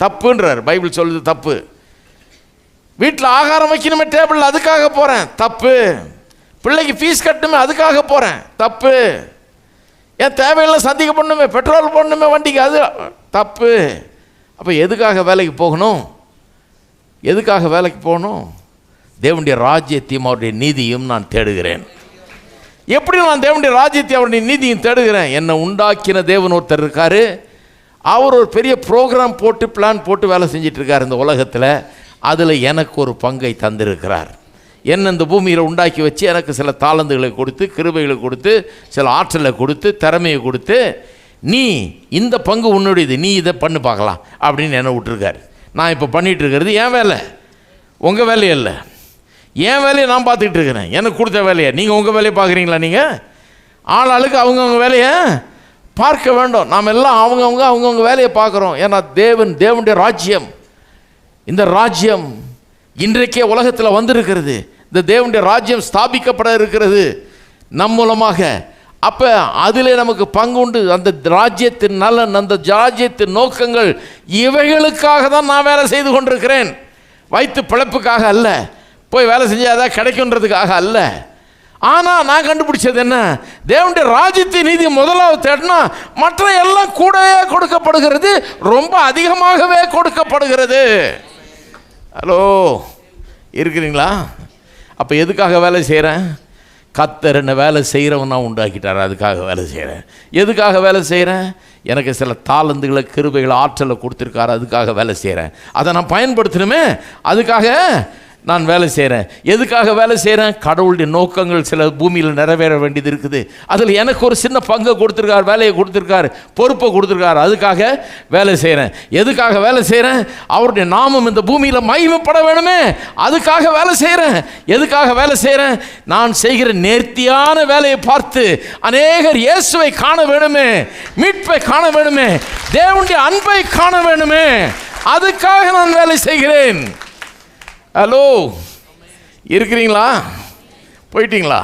தப்புன்றார். Bible சொல்லுது தப்பு. வீட்டில் ஆகாரம் வைக்கணுமே டேபிள், அதுக்காக போகிறேன், தப்பு. பிள்ளைக்கு ஃபீஸ் கட்டணுமே, அதுக்காக போகிறேன், தப்பு. ஏன் தேவையெல்லாம் சந்திக்க பண்ணணுமே, பெட்ரோல் போடணுமே வண்டிக்கு, அது தப்பு. அப்போ எதுக்காக வேலைக்கு போகணும்? எதுக்காக வேலைக்கு போகணும்? தேவனுடைய ராஜ்யத்தையும் அவருடைய நீதியும் நான் தேடுகிறேன். எப்படி நான் தேவனுடைய ராஜ்யத்தையும் அவருடைய நீதியும் தேடுகிறேன்? என்னை உண்டாக்கின தேவன் ஒருத்தர் இருக்கார். அவர் ஒரு பெரிய ப்ரோக்ராம் போட்டு பிளான் போட்டு வேலை செஞ்சிட்ருக்கார் இந்த உலகத்தில். அதில் எனக்கு ஒரு பங்கை தந்திருக்கிறார். என்ன இந்த பூமியில் உண்டாக்கி வச்சு எனக்கு சில தாளந்துகளை கொடுத்து, கிருபைகளை கொடுத்து, சில ஆற்றலை கொடுத்து, திறமையை கொடுத்து, நீ இந்த பங்கு உன்னுடையது, நீ இதை பண்ணு பார்க்கலாம் அப்படின்னு என்னை விட்டுருக்காரு. நான் இப்போ பண்ணிகிட்டு இருக்கிறது என் வேலை, உங்கள் வேலையே இல்லை. என் வேலையை நான் பார்த்துக்கிட்டு இருக்கிறேன், எனக்கு கொடுத்த வேலையை. நீங்கள் உங்கள் வேலையை பார்க்குறீங்களா? நீங்கள் ஆளாளுக்கு அவங்கவுங்க வேலையை பார்க்க வேண்டும். நாம் எல்லாம் அவங்கவுங்க வேலையை பார்க்குறோம். ஏன்னா தேவனுடைய ராஜ்யம், இந்த ராஜ்யம் இன்றைக்கே உலகத்தில் வந்திருக்கிறது. இந்த தேவனுடைய ராஜ்யம் ஸ்தாபிக்கப்பட இருக்கிறது நம் மூலமாக. அப்போ அதில் நமக்கு பங்கு உண்டு. அந்த ராஜ்யத்தின் நலன், அந்த ராஜ்யத்தின் நோக்கங்கள், இவைகளுக்காக தான் நான் வேலை செய்து கொண்டிருக்கிறேன். வயிற்று பிழைப்புக்காக அல்ல, போய் வேலை செஞ்சால் அதான் கிடைக்குன்றதுக்காக அல்ல. ஆனால் நான் கண்டுபிடிச்சது என்ன? தேவனுடைய ராஜ்யத்தின் நீதி முதலாவது தேடினா மற்ற எல்லாம் கூடவே கொடுக்கப்படுகிறது, ரொம்ப அதிகமாகவே கொடுக்கப்படுகிறது. ஹலோ, இருக்கிறீங்களா? அப்போ எதுக்காக வேலை செய்கிறேன்? கர்த்தர் என்ன வேலை செய்கிறவனா உண்டாக்கிட்டார், அதுக்காக வேலை செய்கிறேன். எதுக்காக வேலை செய்கிறேன்? எனக்கு சில தாளந்துகளை, கிருபைகளை, ஆற்றலை கொடுத்துருக்காரு, அதுக்காக வேலை செய்கிறேன். அதை நான் பயன்படுத்தணுமே, அதுக்காக நான் வேலை செய்கிறேன். எதுக்காக வேலை செய்கிறேன்? கடவுளுடைய நோக்கங்கள் சில பூமியில் நிறைவேற வேண்டியது இருக்குது. அதில் எனக்கு ஒரு சின்ன பங்கை கொடுத்துருக்கார், வேலையை கொடுத்துருக்கார், பொறுப்பை கொடுத்துருக்கார், அதுக்காக வேலை செய்கிறேன். எதுக்காக வேலை செய்கிறேன்? அவருடைய நாமம் இந்த பூமியில் மகிமைப்பட வேணுமே, அதுக்காக வேலை செய்கிறேன். எதுக்காக வேலை செய்கிறேன்? நான் செய்கிற நேர்த்தியான வேலையை பார்த்து அநேகர் இயேசுவை காண வேணுமே, மீட்பை காண வேணுமே, தேவனுடைய அன்பை காண வேணுமே, அதுக்காக நான் வேலை செய்கிறேன். ஹலோ, இருக்கிறீங்களா? போயிட்டீங்களா?